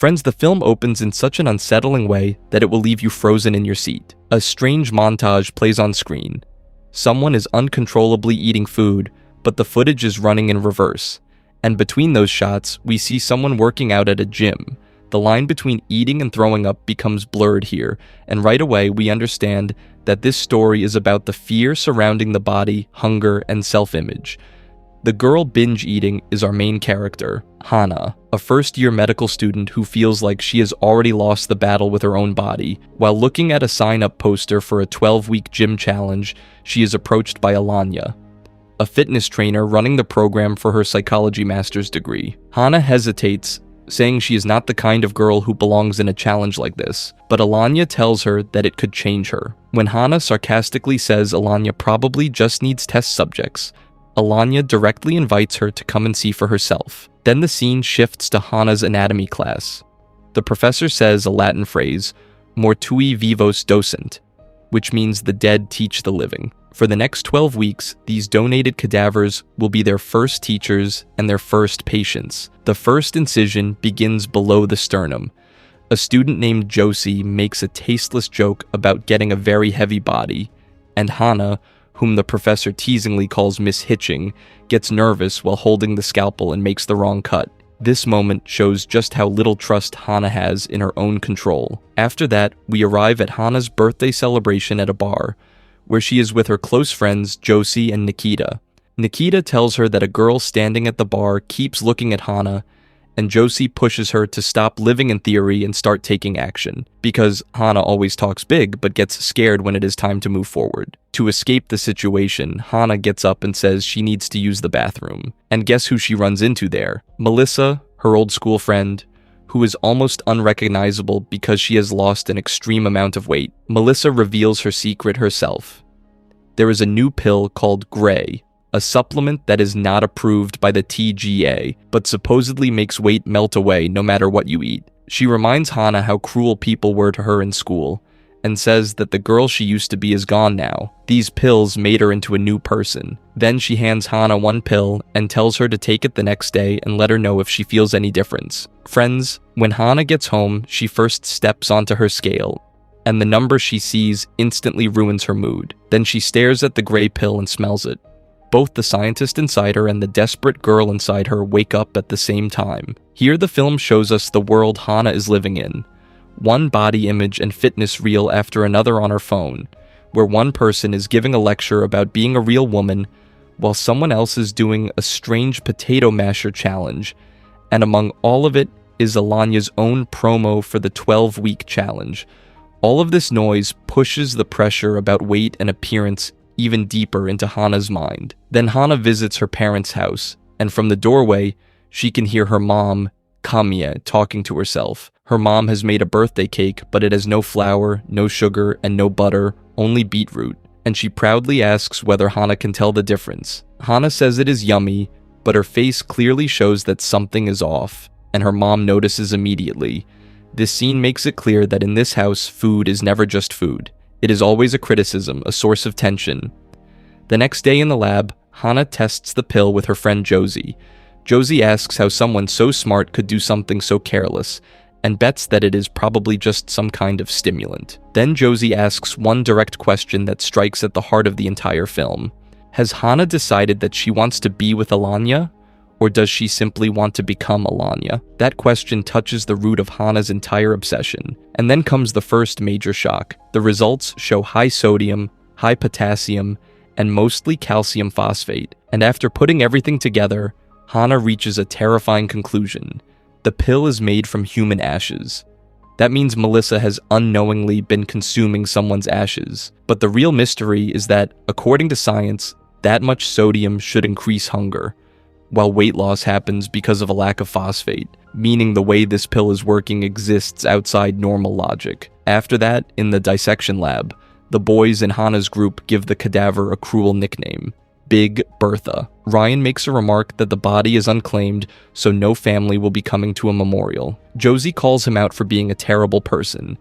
Friends, the film opens in such an unsettling way that it will leave you frozen in your seat. A strange montage plays on screen. Someone is uncontrollably eating food, but the footage is running in reverse. And between those shots, we see someone working out at a gym. The line between eating and throwing up becomes blurred here, and right away we understand that this story is about the fear surrounding the body, hunger, and self-image. The girl binge-eating is our main character, Hana, a first-year medical student who feels like she has already lost the battle with her own body. While looking at a sign-up poster for a 12-week gym challenge, she is approached by Alanya, a fitness trainer running the program for her psychology master's degree. Hana hesitates, saying she is not the kind of girl who belongs in a challenge like this, but Alanya tells her that it could change her. When Hana sarcastically says Alanya probably just needs test subjects, Alanya directly invites her to come and see for herself. Then the scene shifts to Hana's anatomy class. The professor says a Latin phrase, mortui vivos docent, which means the dead teach the living. For the next 12 weeks, these donated cadavers will be their first teachers and their first patients. The first incision begins below the sternum. A student named Josie makes a tasteless joke about getting a very heavy body, and Hana, whom the professor teasingly calls Miss Hitching, gets nervous while holding the scalpel and makes the wrong cut. This moment shows just how little trust Hana has in her own control. After that, we arrive at Hana's birthday celebration at a bar, where she is with her close friends Josie and Nikita. Nikita tells her that a girl standing at the bar keeps looking at Hana, and Josie pushes her to stop living in theory and start taking action, because Hana always talks big but gets scared when it is time to move forward. To escape the situation, Hana gets up and says she needs to use the bathroom. And guess who she runs into there? Melissa, her old school friend, who is almost unrecognizable because she has lost an extreme amount of weight. Melissa reveals her secret herself. There is a new pill called Gray, a supplement that is not approved by the TGA, but supposedly makes weight melt away no matter what you eat. She reminds Hana how cruel people were to her in school, and says that the girl she used to be is gone now. These pills made her into a new person. Then she hands Hana one pill and tells her to take it the next day and let her know if she feels any difference. Friends, when Hana gets home, she first steps onto her scale, and the number she sees instantly ruins her mood. Then she stares at the gray pill and smells it. Both the scientist inside her and the desperate girl inside her wake up at the same time. Here the film shows us the world Hana is living in. One body image and fitness reel after another on her phone, where one person is giving a lecture about being a real woman, while someone else is doing a strange potato masher challenge, and among all of it is Alanya's own promo for the 12-week challenge. All of this noise pushes the pressure about weight and appearance even deeper into Hana's mind. Then Hana visits her parents' house, and from the doorway, she can hear her mom, Kamiya, talking to herself. Her mom has made a birthday cake, but it has no flour, no sugar, and no butter, only beetroot, and she proudly asks whether Hana can tell the difference. Hana says it is yummy, but her face clearly shows that something is off, and her mom notices immediately. This scene makes it clear that in this house, food is never just food. It is always a criticism, a source of tension. The next day in the lab, Hana tests the pill with her friend Josie. Josie asks how someone so smart could do something so careless, and bets that it is probably just some kind of stimulant. Then Josie asks one direct question that strikes at the heart of the entire film. Has Hana decided that she wants to be with Alanya, or does she simply want to become Alanya? That question touches the root of Hana's entire obsession. And then comes the first major shock. The results show high sodium, high potassium, and mostly calcium phosphate. And after putting everything together, Hana reaches a terrifying conclusion. The pill is made from human ashes. That means Melissa has unknowingly been consuming someone's ashes. But the real mystery is that, according to science, that much sodium should increase hunger, while weight loss happens because of a lack of phosphate, meaning the way this pill is working exists outside normal logic. After that, in the dissection lab, the boys in Hana's group give the cadaver a cruel nickname, Big Bertha. Ryan makes a remark that the body is unclaimed, so no family will be coming to a memorial. Josie calls him out for being a terrible person.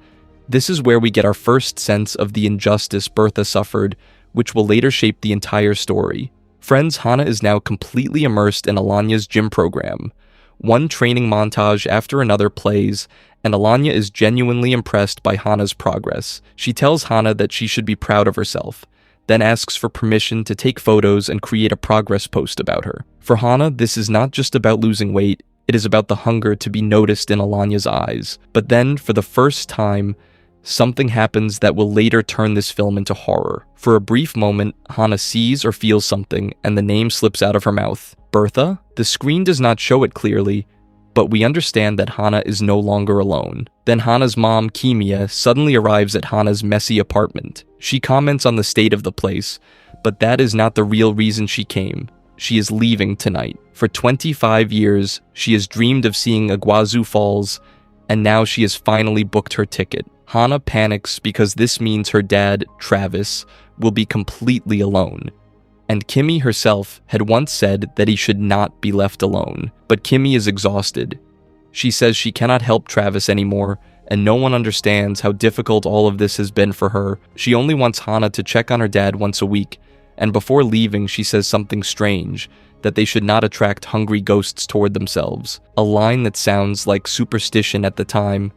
This is where we get our first sense of the injustice Bertha suffered, which will later shape the entire story. Friends, Hana is now completely immersed in Alanya's gym program. One training montage after another plays, and Alanya is genuinely impressed by Hana's progress. She tells Hana that she should be proud of herself, then asks for permission to take photos and create a progress post about her. For Hana, this is not just about losing weight, it is about the hunger to be noticed in Alanya's eyes. But then, for the first time, something happens that will later turn this film into horror. For a brief moment, Hana sees or feels something, and the name slips out of her mouth. Bertha? The screen does not show it clearly, but we understand that Hana is no longer alone. Then Hana's mom, Kimia, suddenly arrives at Hana's messy apartment. She comments on the state of the place, but that is not the real reason she came. She is leaving tonight. For 25 years, she has dreamed of seeing Iguazu Falls, and now she has finally booked her ticket. Hana panics because this means her dad, Travis, will be completely alone. And Kimmy herself had once said that he should not be left alone. But Kimmy is exhausted. She says she cannot help Travis anymore, and no one understands how difficult all of this has been for her. She only wants Hana to check on her dad once a week, and before leaving she says something strange, that they should not attract hungry ghosts toward themselves. A line that sounds like superstition at the time,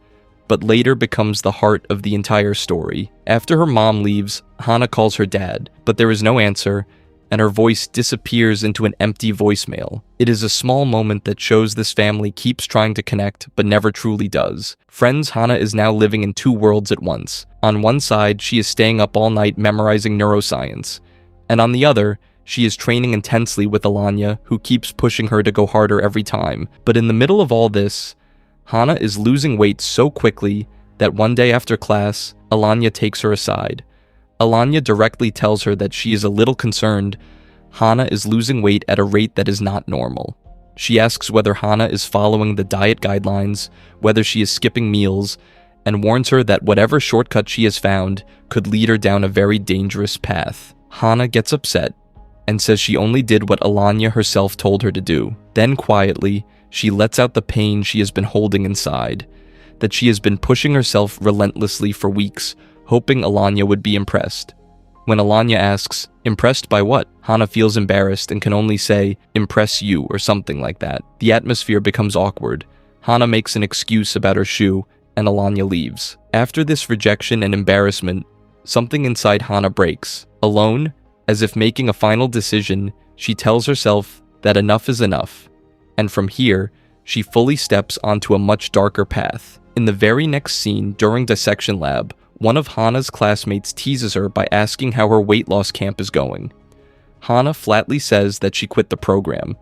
but later becomes the heart of the entire story. After her mom leaves, Hana calls her dad, but there is no answer, and her voice disappears into an empty voicemail. It is a small moment that shows this family keeps trying to connect, but never truly does. Friends, Hana is now living in two worlds at once. On one side, she is staying up all night memorizing neuroscience, and on the other, she is training intensely with Alanya, who keeps pushing her to go harder every time. But in the middle of all this, Hana is losing weight so quickly that one day after class, Alanya takes her aside. Alanya directly tells her that she is a little concerned Hana is losing weight at a rate that is not normal. She asks whether Hana is following the diet guidelines, whether she is skipping meals, and warns her that whatever shortcut she has found could lead her down a very dangerous path. Hana gets upset and says she only did what Alanya herself told her to do. Then quietly, she lets out the pain she has been holding inside, that she has been pushing herself relentlessly for weeks, hoping Alanya would be impressed. When Alanya asks, "Impressed by what?" Hana feels embarrassed and can only say, "Impress you," or something like that. The atmosphere becomes awkward. Hana makes an excuse about her shoe, and Alanya leaves. After this rejection and embarrassment, something inside Hana breaks. Alone, as if making a final decision, she tells herself that enough is enough. And from here, she fully steps onto a much darker path. In the very next scene, during dissection lab, one of Hana's classmates teases her by asking how her weight loss camp is going. Hana flatly says that she quit the program.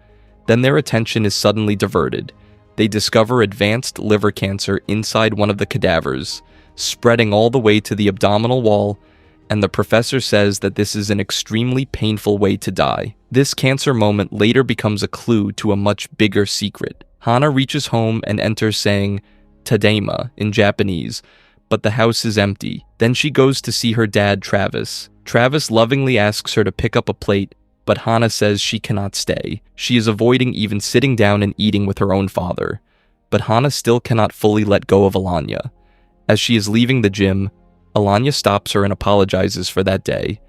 Then their attention is suddenly diverted. They discover advanced liver cancer inside one of the cadavers, spreading all the way to the abdominal wall, and the professor says that this is an extremely painful way to die. This cancer moment later becomes a clue to a much bigger secret. Hana reaches home and enters saying, "Tadaima," in Japanese, but the house is empty. Then she goes to see her dad, Travis. Travis lovingly asks her to pick up a plate, but Hana says she cannot stay. She is avoiding even sitting down and eating with her own father. But Hana still cannot fully let go of Alanya. As she is leaving the gym, Alanya stops her and apologizes for that day.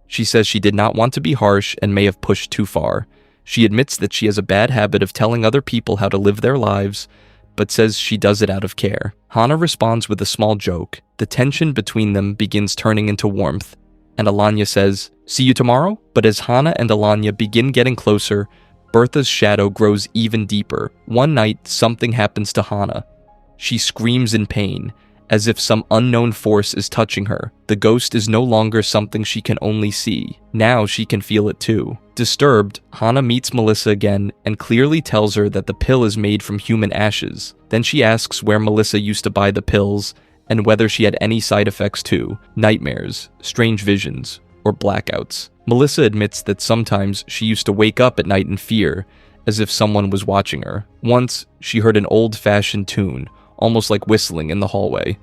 She says she did not want to be harsh and may have pushed too far. She admits that she has a bad habit of telling other people how to live their lives, but says she does it out of care. Hana responds with a small joke. The tension between them begins turning into warmth, and Alanya says, "See you tomorrow?" But as Hana and Alanya begin getting closer, Bertha's shadow grows even deeper. One night, something happens to Hana. She screams in pain, as if some unknown force is touching her. The ghost is no longer something she can only see. Now she can feel it too. Disturbed, Hana meets Melissa again and clearly tells her that the pill is made from human ashes. Then she asks where Melissa used to buy the pills and whether she had any side effects too, nightmares, strange visions, or blackouts. Melissa admits that sometimes she used to wake up at night in fear, as if someone was watching her. Once, she heard an old-fashioned tune, almost like whistling in the hallway.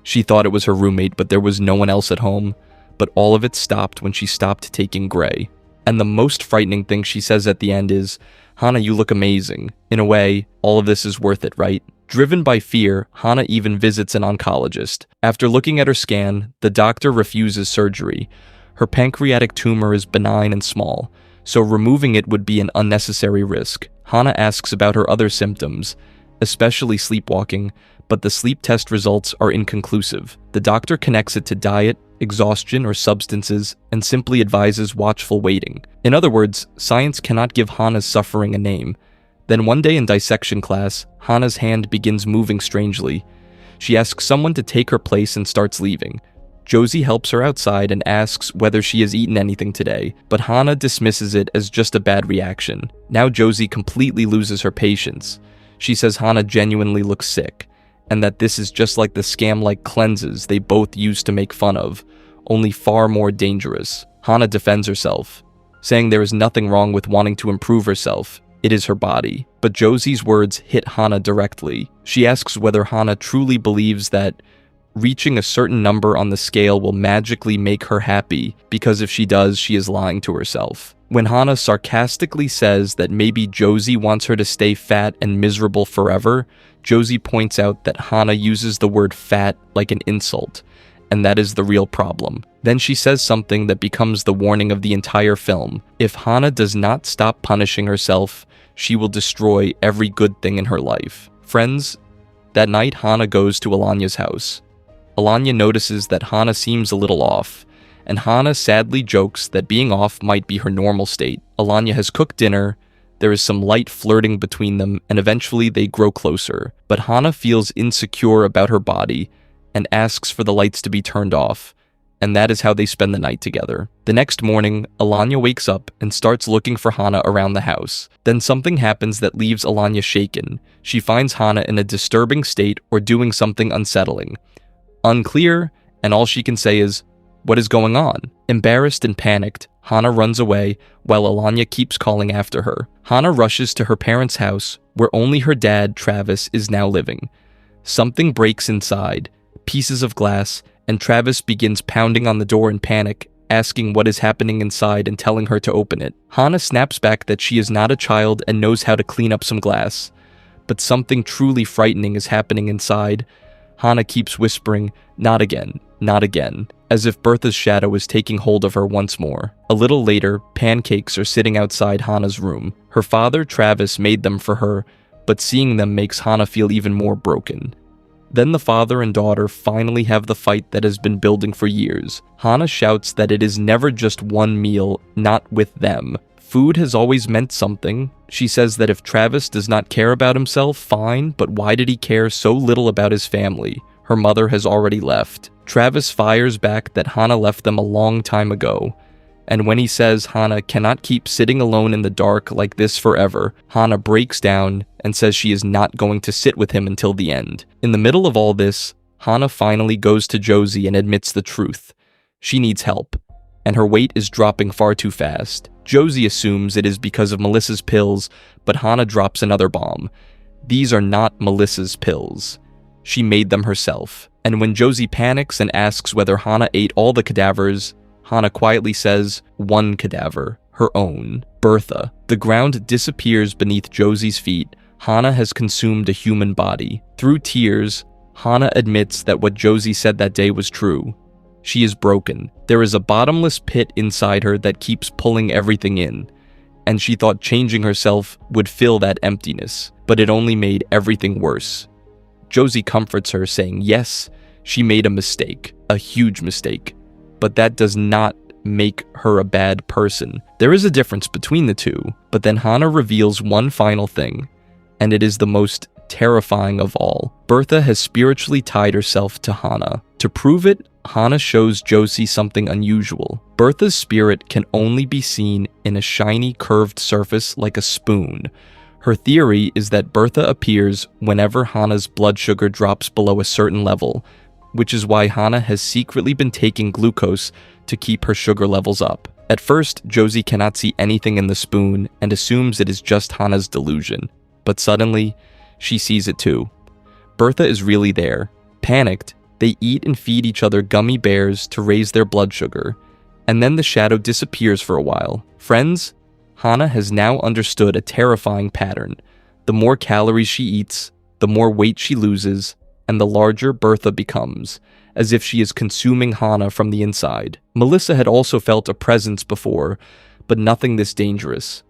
She thought it was her roommate, but there was no one else at home. But all of it stopped when she stopped taking Grey. And the most frightening thing she says at the end is, "Hana, you look amazing. In a way, all of this is worth it, right?" Driven by fear, Hana even visits an oncologist. After looking at her scan, the doctor refuses surgery. Her pancreatic tumor is benign and small, so removing it would be an unnecessary risk. Hana asks about her other symptoms, especially sleepwalking, but the sleep test results are inconclusive. The doctor connects it to diet, exhaustion, or substances, and simply advises watchful waiting. In other words, science cannot give Hana's suffering a name. Then one day in dissection class, Hana's hand begins moving strangely. She asks someone to take her place and starts leaving. Josie helps her outside and asks whether she has eaten anything today, but Hana dismisses it as just a bad reaction. Now Josie completely loses her patience. She says Hana genuinely looks sick, and that this is just like the scam-like cleanses they both used to make fun of, only far more dangerous. Hana defends herself, saying there is nothing wrong with wanting to improve herself. It is her body. But Josie's words hit Hana directly. She asks whether Hana truly believes that reaching a certain number on the scale will magically make her happy, because if she does, she is lying to herself. When Hana sarcastically says that maybe Josie wants her to stay fat and miserable forever, Josie points out that Hana uses the word fat like an insult, and that is the real problem. Then she says something that becomes the warning of the entire film. If Hana does not stop punishing herself, she will destroy every good thing in her life. Friends, that night Hana goes to Alanya's house. Alanya notices that Hana seems a little off, and Hana sadly jokes that being off might be her normal state. Alanya has cooked dinner, there is some light flirting between them, and eventually they grow closer. But Hana feels insecure about her body and asks for the lights to be turned off, and that is how they spend the night together. The next morning, Alanya wakes up and starts looking for Hana around the house. Then something happens that leaves Alanya shaken. She finds Hana in a disturbing state or doing something unsettling. Unclear, and all she can say is, "What is going on?" Embarrassed and panicked, Hana runs away while Alanya keeps calling after her. Hana rushes to her parents' house, where only her dad, Travis, is now living. Something breaks inside, pieces of glass, and Travis begins pounding on the door in panic, asking what is happening inside and telling her to open it. Hana snaps back that she is not a child and knows how to clean up some glass. But something truly frightening is happening inside. Hana keeps whispering, "Not again, not again," as if Bertha's shadow is taking hold of her once more. A little later, pancakes are sitting outside Hana's room. Her father, Travis, made them for her, but seeing them makes Hana feel even more broken. Then the father and daughter finally have the fight that has been building for years. Hana shouts that it is never just one meal, not with them. Food has always meant something. She says that if Travis does not care about himself, fine, but why did he care so little about his family? Her mother has already left. Travis fires back that Hana left them a long time ago. And when he says Hana cannot keep sitting alone in the dark like this forever, Hana breaks down and says she is not going to sit with him until the end. In the middle of all this, Hana finally goes to Josie and admits the truth. She needs help, and her weight is dropping far too fast. Josie assumes it is because of Melissa's pills, but Hana drops another bomb. These are not Melissa's pills. She made them herself. And when Josie panics and asks whether Hana ate all the cadavers, Hana quietly says, "One cadaver, her own, Bertha." The ground disappears beneath Josie's feet. Hana has consumed a human body. Through tears, Hana admits that what Josie said that day was true. She is broken. There is a bottomless pit inside her that keeps pulling everything in, and she thought changing herself would fill that emptiness, but it only made everything worse. Josie comforts her, saying yes, she made a mistake, a huge mistake, but that does not make her a bad person. There is a difference between the two, but then Hana reveals one final thing, and it is the most terrifying of all. Bertha has spiritually tied herself to Hana. To prove it, Hana shows Josie something unusual. Bertha's spirit can only be seen in a shiny curved surface like a spoon. Her theory is that Bertha appears whenever Hana's blood sugar drops below a certain level, which is why Hana has secretly been taking glucose to keep her sugar levels up. At first, Josie cannot see anything in the spoon and assumes it is just Hana's delusion, but suddenly, she sees it too. Bertha is really there. Panicked, they eat and feed each other gummy bears to raise their blood sugar, and then the shadow disappears for a while. Friends, Hana has now understood a terrifying pattern. The more calories she eats, the more weight she loses, and the larger Bertha becomes, as if she is consuming Hana from the inside. Melissa had also felt a presence before, but nothing this dangerous.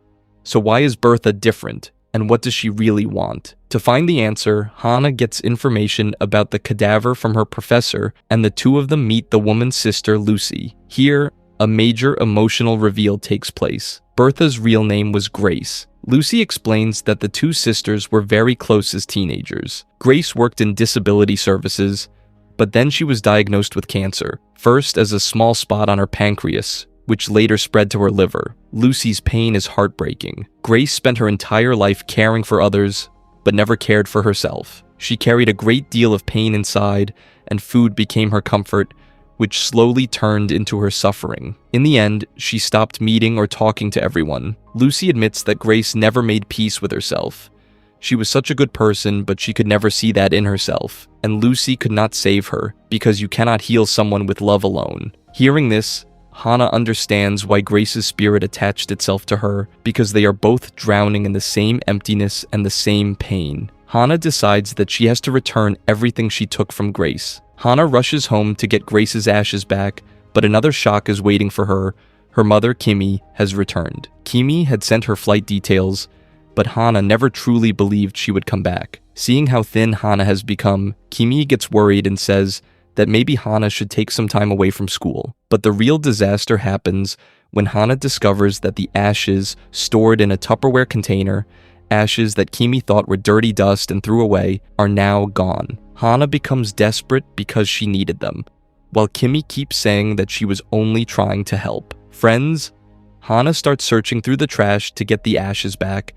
So why is Bertha different? And what does she really want? To find the answer, Hana gets information about the cadaver from her professor, and the two of them meet the woman's sister, Lucy. Here, a major emotional reveal takes place. Bertha's real name was Grace. Lucy explains that the two sisters were very close as teenagers. Grace worked in disability services, but then she was diagnosed with cancer, first as a small spot on her pancreas, which later spread to her liver. Lucy's pain is heartbreaking. Grace spent her entire life caring for others, but never cared for herself. She carried a great deal of pain inside, and food became her comfort, which slowly turned into her suffering. In the end, she stopped meeting or talking to everyone. Lucy admits that Grace never made peace with herself. She was such a good person, but she could never see that in herself, and Lucy could not save her, because you cannot heal someone with love alone. Hearing this, Hana understands why Grace's spirit attached itself to her, because they are both drowning in the same emptiness and the same pain. Hana decides that she has to return everything she took from Grace. Hana rushes home to get Grace's ashes back, but another shock is waiting for her. Her mother, Kimi, has returned. Kimi had sent her flight details, but Hana never truly believed she would come back. Seeing how thin Hana has become, Kimi gets worried and says that maybe Hana should take some time away from school. But the real disaster happens when Hana discovers that the ashes stored in a Tupperware container, ashes that Kimi thought were dirty dust and threw away, are now gone. Hana becomes desperate because she needed them, while Kimi keeps saying that she was only trying to help. Friends, Hana starts searching through the trash to get the ashes back,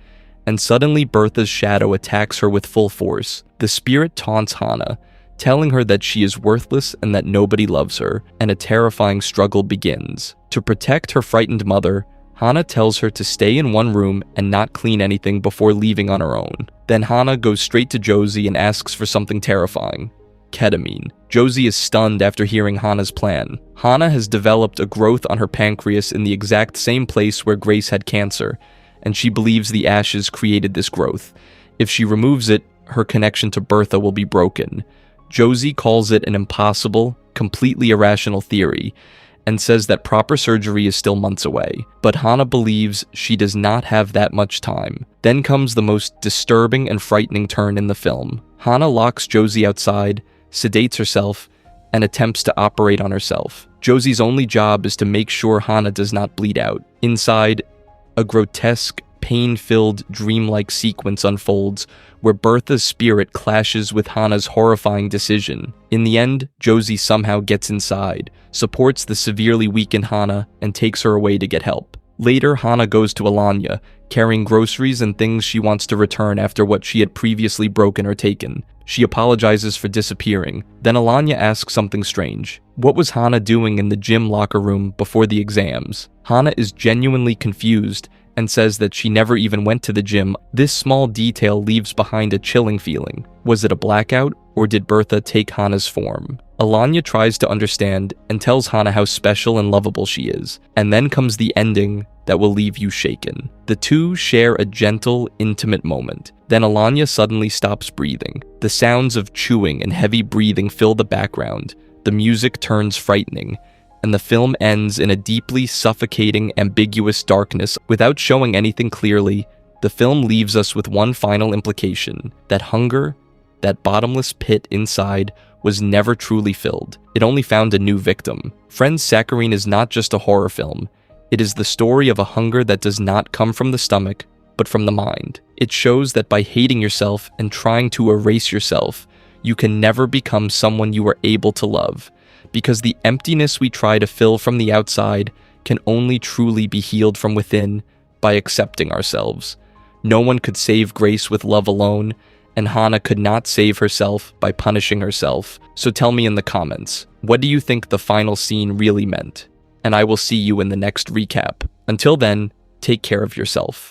and suddenly Bertha's shadow attacks her with full force. The spirit taunts Hana, telling her that she is worthless and that nobody loves her, and a terrifying struggle begins. To protect her frightened mother, Hana tells her to stay in one room and not clean anything before leaving on her own. Then Hana goes straight to Josie and asks for something terrifying: ketamine. Josie is stunned after hearing Hana's plan. Hana has developed a growth on her pancreas in the exact same place where Grace had cancer, and she believes the ashes created this growth. If she removes it, her connection to Bertha will be broken. Josie calls it an impossible, completely irrational theory, and says that proper surgery is still months away. But Hana believes she does not have that much time. Then comes the most disturbing and frightening turn in the film. Hana locks Josie outside, sedates herself, and attempts to operate on herself. Josie's only job is to make sure Hana does not bleed out. Inside, a grotesque, pain-filled, dreamlike sequence unfolds where Bertha's spirit clashes with Hana's horrifying decision. In the end, Josie somehow gets inside, supports the severely weakened Hana, and takes her away to get help. Later, Hana goes to Alanya, carrying groceries and things she wants to return after what she had previously broken or taken. She apologizes for disappearing. Then Alanya asks something strange. What was Hana doing in the gym locker room before the exams? Hana is genuinely confused and says that she never even went to the gym. This small detail leaves behind a chilling feeling. Was it a blackout, or did Bertha take Hana's form? Alanya tries to understand and tells Hana how special and lovable she is. And then comes the ending that will leave you shaken. The two share a gentle, intimate moment. Then Alanya suddenly stops breathing. The sounds of chewing and heavy breathing fill the background. The music turns frightening, and the film ends in a deeply suffocating, ambiguous darkness. Without showing anything clearly, the film leaves us with one final implication: that hunger, that bottomless pit inside, was never truly filled. It only found a new victim. Friends, Saccharine is not just a horror film. It is the story of a hunger that does not come from the stomach, but from the mind. It shows that by hating yourself and trying to erase yourself, you can never become someone you are able to love, because the emptiness we try to fill from the outside can only truly be healed from within by accepting ourselves. No one could save Grace with love alone, and Hana could not save herself by punishing herself. So tell me in the comments, what do you think the final scene really meant? And I will see you in the next recap. Until then, take care of yourself.